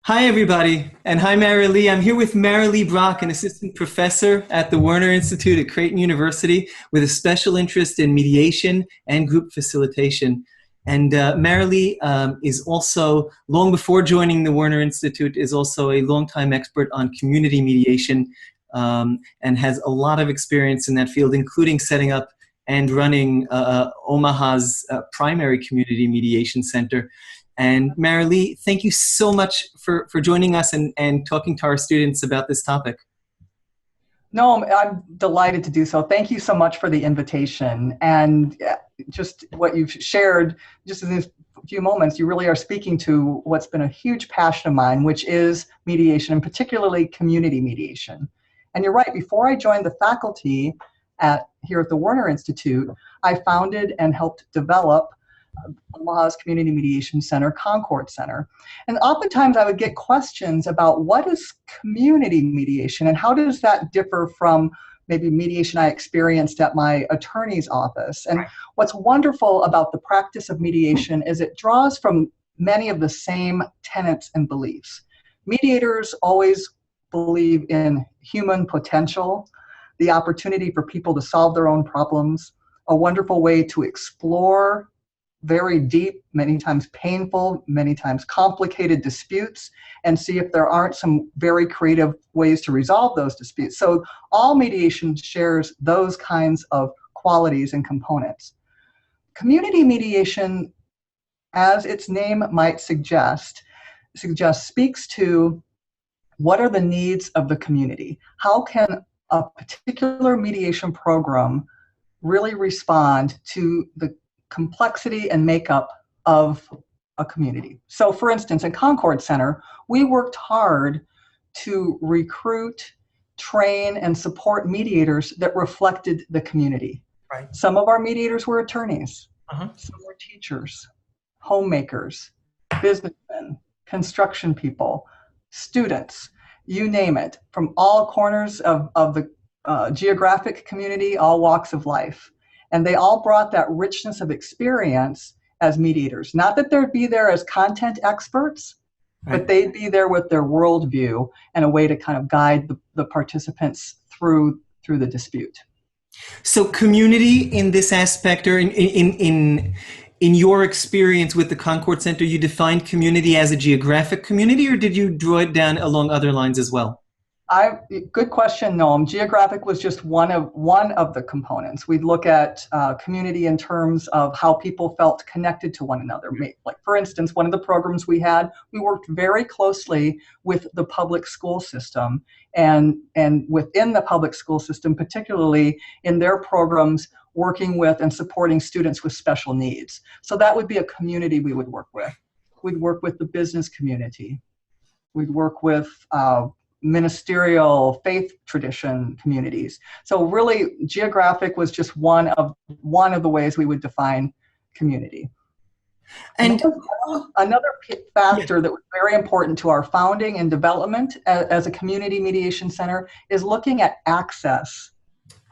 Hi, everybody, and hi, Mary Lee. I'm here with Mary Lee Brock, an assistant professor at the Werner Institute at Creighton University with a special interest in mediation and group facilitation. And Mary Lee is also, long before joining the Werner Institute, is also a longtime expert on community mediation and has a lot of experience in that field, including setting up and running Omaha's primary community mediation center. And Mary Lee, thank you so much for joining us and talking to our students about this topic. No, I'm delighted to do so. Thank you so much for the invitation. And just what you've shared, just in these few moments, you really are speaking to what's been a huge passion of mine, which is mediation, and particularly community mediation. And you're right, before I joined the faculty here at the Werner Institute, I founded and helped develop Omaha's Community Mediation Center, Concord Center. And oftentimes I would get questions about what is community mediation and how does that differ from maybe mediation I experienced at my attorney's office. And what's wonderful about the practice of mediation is it draws from many of the same tenets and beliefs. Mediators always believe in human potential, the opportunity for people to solve their own problems, a wonderful way to explore very deep, many times painful, many times complicated disputes, and see if there aren't some very creative ways to resolve those disputes. So all mediation shares those kinds of qualities and components. Community mediation, as its name might suggest, speaks to what are the needs of the community? How can a particular mediation program really respond to the complexity and makeup of a community? So for instance, at Concord Center, we worked hard to recruit, train, and support mediators that reflected the community. Right. Some of our mediators were attorneys, some were teachers, homemakers, businessmen, construction people, students, you name it, from all corners of the geographic community, all walks of life. And they all brought that richness of experience as mediators. Not that they'd be there as content experts, but they'd be there with their worldview and a way to kind of guide the participants through the dispute. So community in this aspect, or in your experience with the Concord Center, you defined community as a geographic community, or did you draw it down along other lines as well? Good question, Noam. Geographic was just one of the components. We'd look at community in terms of how people felt connected to one another. Like, for instance, one of the programs we worked very closely with the public school system, and within the public school system, particularly in their programs, working with and supporting students with special needs. So that would be a community we would work with. We'd work with the business community. We'd work with ministerial faith tradition communities. So really, geographic was just one of the ways we would define community. And another factor that was very important to our founding and development as a community mediation center is looking at access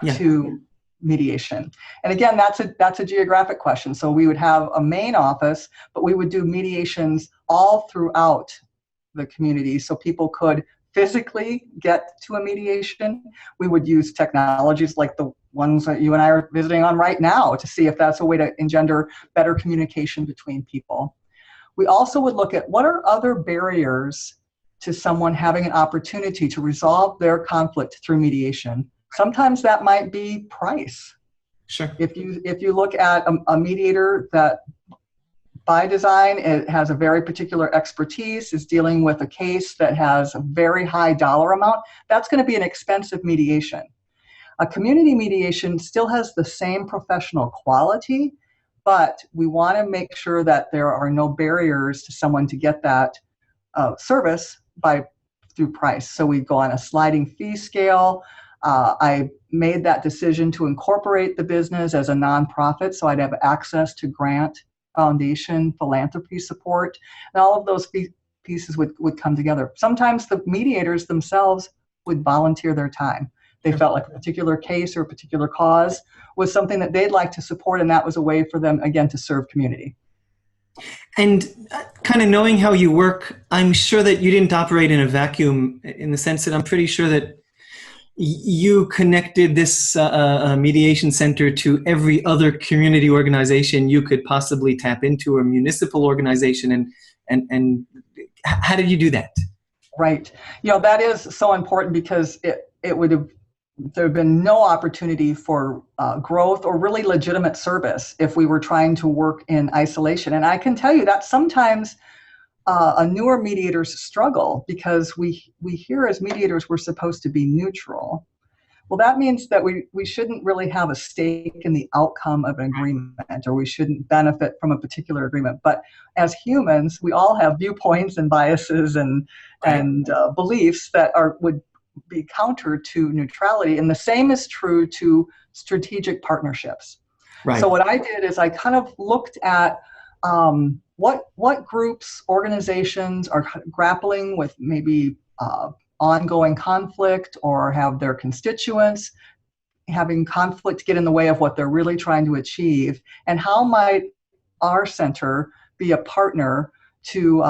to mediation. And again, that's a geographic question. So we would have a main office, but we would do mediations all throughout the community so people could physically get to a mediation. We would use technologies like the ones that you and I are visiting on right now to see if that's a way to engender better communication between people. We also would look at what are other barriers to someone having an opportunity to resolve their conflict through mediation. Sometimes that might be price. Sure. If you look at a mediator that by design, it has a very particular expertise, is dealing with a case that has a very high dollar amount, that's going to be an expensive mediation. A community mediation still has the same professional quality, but we want to make sure that there are no barriers to someone to get that service through price. So we go on a sliding fee scale. I made that decision to incorporate the business as a nonprofit, so I'd have access to grant, foundation, philanthropy support, and all of those pieces would come together. Sometimes the mediators themselves would volunteer their time. They felt like a particular case or a particular cause was something that they'd like to support, and that was a way for them, again, to serve community. And kind of knowing how you work, I'm sure that you didn't operate in a vacuum, in the sense that I'm pretty sure that you connected this mediation center to every other community organization you could possibly tap into, or municipal organization, and how did you do that? Right. That is so important because it would have there have been no opportunity for growth or really legitimate service if we were trying to work in isolation. And I can tell you that sometimes a newer mediators struggle because we hear as mediators we're supposed to be neutral. Well, that means that we shouldn't really have a stake in the outcome of an agreement, or we shouldn't benefit from a particular agreement. But as humans, we all have viewpoints and biases and beliefs that would be counter to neutrality. And the same is true to strategic partnerships. Right. So what I did is I kind of looked at what groups, organizations are grappling with maybe ongoing conflict, or have their constituents having conflict get in the way of what they're really trying to achieve, and how might our center be a partner to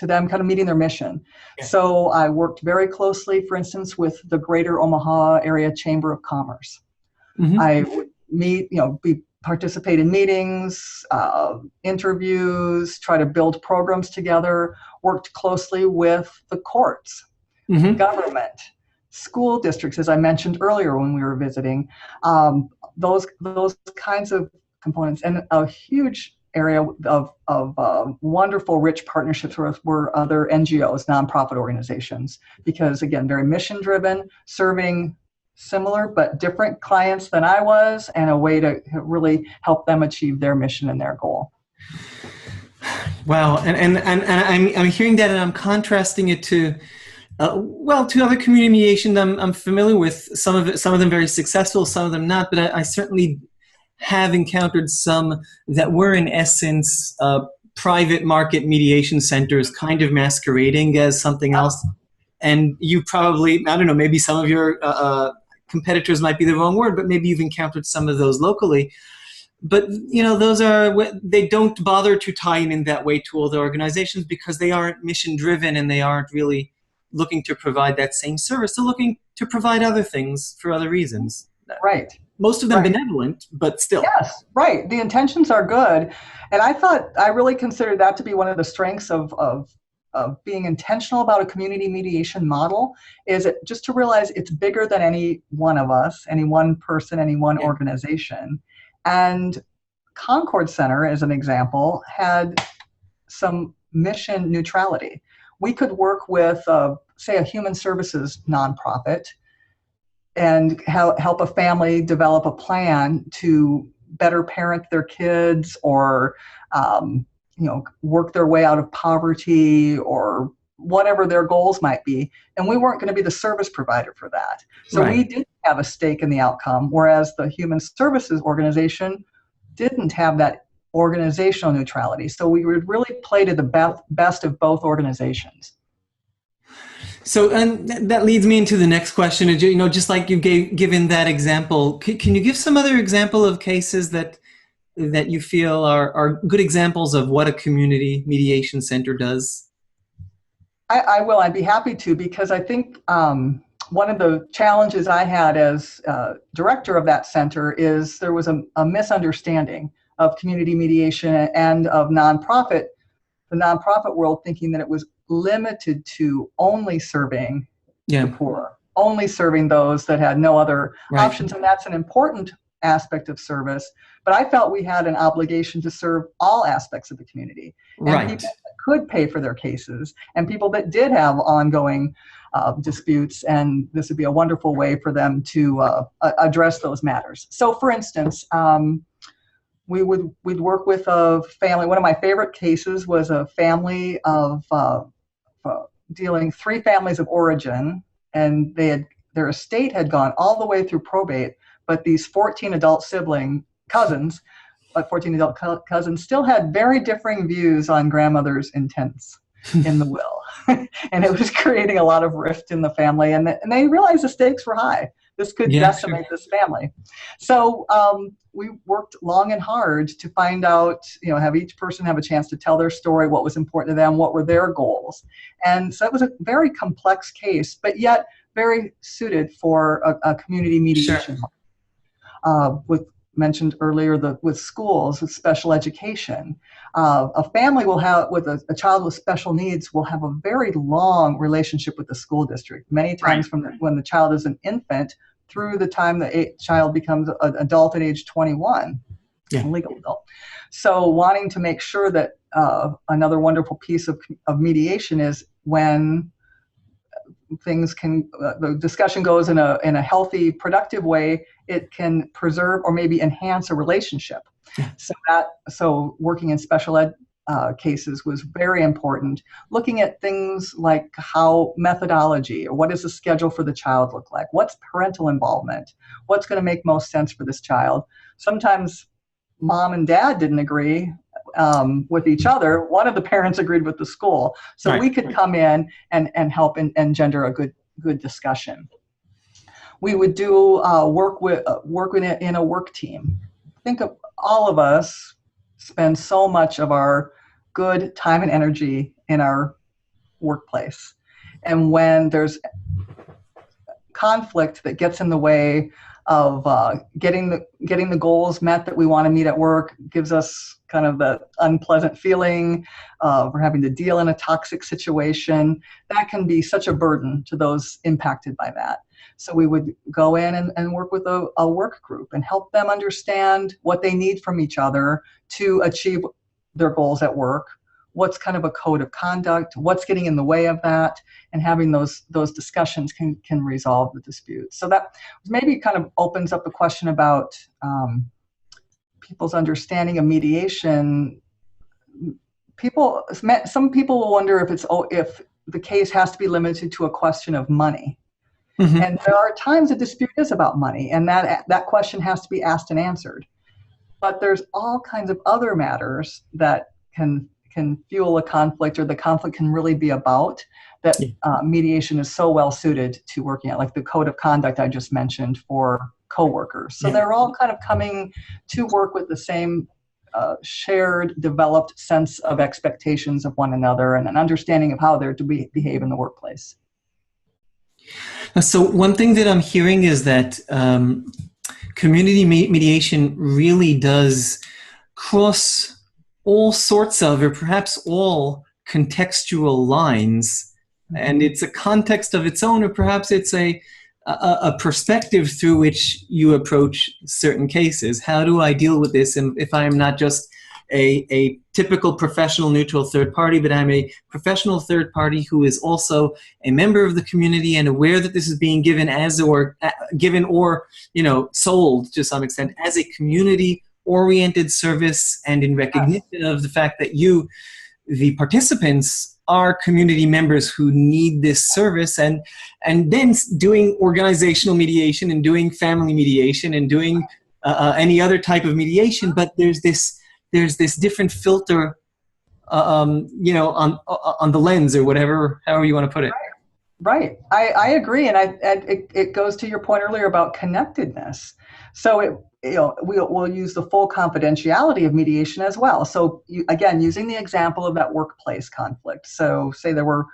them kind of meeting their mission. Yeah. So I worked very closely, for instance, with the Greater Omaha Area Chamber of Commerce. Mm-hmm. I would participate in meetings, interviews, try to build programs together, worked closely with the courts, mm-hmm. government, school districts, as I mentioned earlier when we were visiting, those kinds of components, and a huge area of wonderful, rich partnerships were other NGOs, nonprofit organizations, because again, very mission-driven, serving similar but different clients than I was, and a way to really help them achieve their mission and their goal. Wow, and I'm hearing that, and I'm contrasting it to to other community mediation. I'm familiar with some of them very successful, some of them not, but I certainly have encountered some that were in essence private market mediation centers kind of masquerading as something else. And you probably, I don't know, maybe some of your competitors might be the wrong word, but maybe you've encountered some of those locally. But, they don't bother to tie in that way to all the organizations because they aren't mission driven and they aren't really looking to provide that same service. They're looking to provide other things for other reasons. Right. Most of them benevolent, but still. Yes, right. The intentions are good. And I really consider that to be one of the strengths of being intentional about a community mediation model, is just to realize it's bigger than any one of us, any one person, any one organization. And Concord Center, as an example, had some mission neutrality. We could work with, say, a human services nonprofit and help a family develop a plan to better parent their kids, or work their way out of poverty, or whatever their goals might be. And we weren't going to be the service provider for that. So we didn't have a stake in the outcome, whereas the human services organization didn't have that organizational neutrality. So we would really play to the best of both organizations. So, and that leads me into the next question. Just like you given that example, can you give some other example of cases that you feel are good examples of what a community mediation center does? I will. I'd be happy to, because I think one of the challenges I had as director of that center is there was a misunderstanding of community mediation and of the nonprofit world, thinking that it was limited to only serving the poor, only serving those that had no other options. And that's an important aspect of service. But I felt we had an obligation to serve all aspects of the community. And people that could pay for their cases, and people that did have ongoing disputes, and this would be a wonderful way for them to address those matters. So for instance, we'd work with a family. One of my favorite cases was a family of dealing 3 families of origin, and their estate had gone all the way through probate, but these 14 adult cousins still had very differing views on grandmother's intents in the will. And it was creating a lot of rift in the family, and they realized the stakes were high. This could Yeah, sure. decimate this family. So we worked long and hard to find out, have each person have a chance to tell their story, what was important to them, what were their goals. And so it was a very complex case, but yet very suited for a community Sure. mediation. With mentioned earlier, with schools, with special education. A family will have, with a child with special needs, will have a very long relationship with the school district, many times from when the child is an infant through the time the child becomes an adult at age 21, Yeah. a legal adult. So wanting to make sure that another wonderful piece of mediation is when things can, the discussion goes in a healthy, productive way, it can preserve or maybe enhance a relationship. Yeah. So working in special ed cases was very important. Looking at things like how methodology, or what does the schedule for the child look like? What's parental involvement? What's going to make most sense for this child? Sometimes mom and dad didn't agree with each other. One of the parents agreed with the school. So we could come in and help engender a good discussion. We would do work in a work team. Think of all of us spend so much of our good time and energy in our workplace. And when there's conflict that gets in the way of getting the goals met that we want to meet at work, gives us kind of the unpleasant feeling of having to deal in a toxic situation, that can be such a burden to those impacted by that. So we would go in and work with a work group and help them understand what they need from each other to achieve their goals at work. What's kind of a code of conduct, what's getting in the way of that, and having those discussions can resolve the dispute. So that maybe kind of opens up a question about people's understanding of mediation. Some people will wonder if the case has to be limited to a question of money. Mm-hmm. And there are times a dispute is about money, and that question has to be asked and answered. But there's all kinds of other matters that can fuel a conflict, or the conflict can really be about, that mediation is so well suited to working at, like the code of conduct I just mentioned for coworkers. So they're all kind of coming to work with the same shared, developed sense of expectations of one another and an understanding of how they're to behave in the workplace. So one thing that I'm hearing is that community mediation really does cross all sorts of, or perhaps all, contextual lines, and it's a context of its own, or perhaps it's a perspective through which you approach certain cases. How do I deal with this? And if I am not just a typical professional neutral third party, but I'm a professional third party who is also a member of the community and aware that this is being given or sold to some extent as a community-oriented service, and in recognition of the fact that you, the participants, are community members who need this service, and then doing organizational mediation and doing family mediation and doing any other type of mediation. But there's this different filter, on the lens, or however you want to put it. Right. I agree, and it goes to your point earlier about connectedness. So we'll use the full confidentiality of mediation as well. So again, using the example of that workplace conflict. So say there were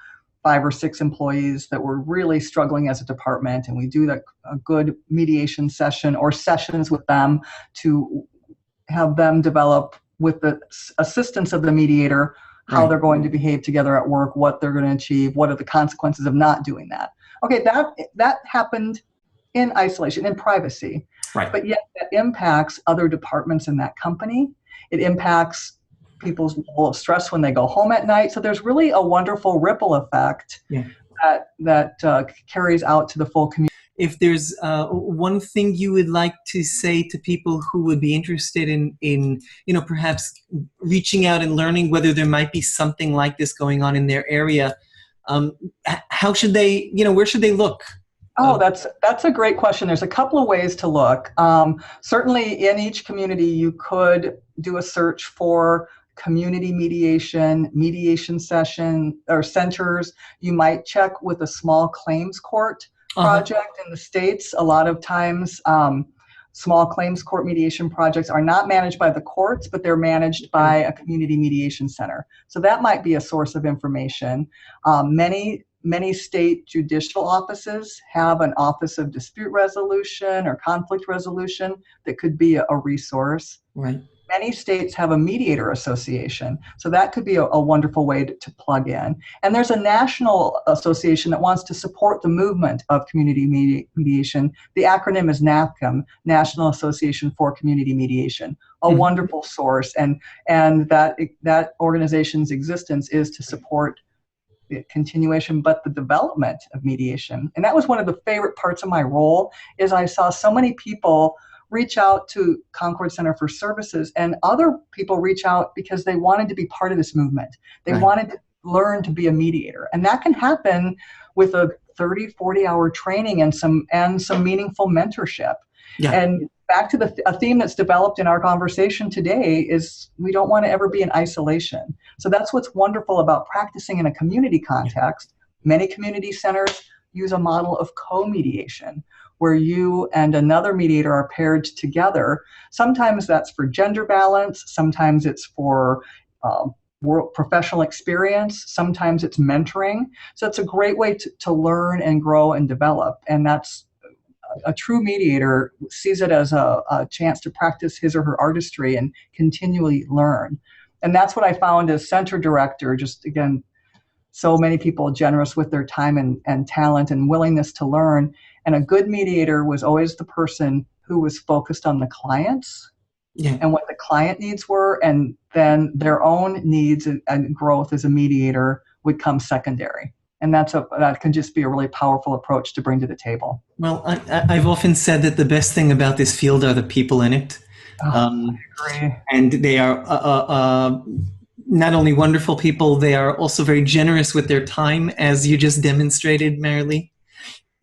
5 or 6 employees that were really struggling as a department, and we do a good mediation session or sessions with them to have them develop, with the assistance of the mediator, how they're going to behave together at work, what they're going to achieve, what are the consequences of not doing that. Okay, that happened in isolation, in privacy. Right. But yet that impacts other departments in that company. It impacts people's level of stress when they go home at night. So there's really a wonderful ripple effect that carries out to the full community. If there's one thing you would like to say to people who would be interested in perhaps reaching out and learning whether there might be something like this going on in their area, how should they, where should they look? Oh, that's a great question. There's a couple of ways to look. Certainly in each community, you could do a search for community mediation session or centers. You might check with a small claims court Uh-huh. project in the States. A lot of times, small claims court mediation projects are not managed by the courts, but they're managed by a community mediation center. So that might be a source of information. Many state judicial offices have an office of dispute resolution or conflict resolution that could be a resource. Right. Many states have a mediator association, so that could be a wonderful way to plug in. And there's a national association that wants to support the movement of community mediation. The acronym is NAFCM, National Association for Community Mediation, a wonderful source. And that organization's existence is to support the continuation, but the development of mediation. And that was one of the favorite parts of my role, is I saw so many people reach out to Concord Center for Services, and other people reach out because they wanted to be part of this movement. They wanted to learn to be a mediator. And that can happen with a 30, 40-hour training and some meaningful mentorship. Yeah. And back to a theme that's developed in our conversation today is we don't want to ever be in isolation. So that's what's wonderful about practicing in a community context. Many community centers use a model of co-mediation, where you and another mediator are paired together. Sometimes that's for gender balance, sometimes it's for professional experience, sometimes it's mentoring. So it's a great way to learn and grow and develop. And that's a true mediator sees it as a chance to practice his or her artistry and continually learn. And that's what I found as center director, just again, so many people generous with their time and talent and willingness to learn. And a good mediator was always the person who was focused on the clients and what the client needs were, and then their own needs and growth as a mediator would come secondary. And that can just be a really powerful approach to bring to the table. Well, I've often said that the best thing about this field are the people in it. I agree. And they are not only wonderful people, they are also very generous with their time, as you just demonstrated, Marilee.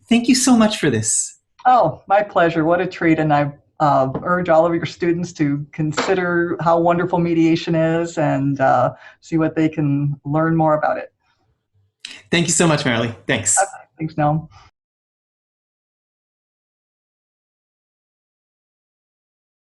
Thank you so much for this. Oh, my pleasure. What a treat. And I urge all of your students to consider how wonderful mediation is and see what they can learn more about it. Thank you so much, Marilee. Thanks. Okay. Thanks, Noam.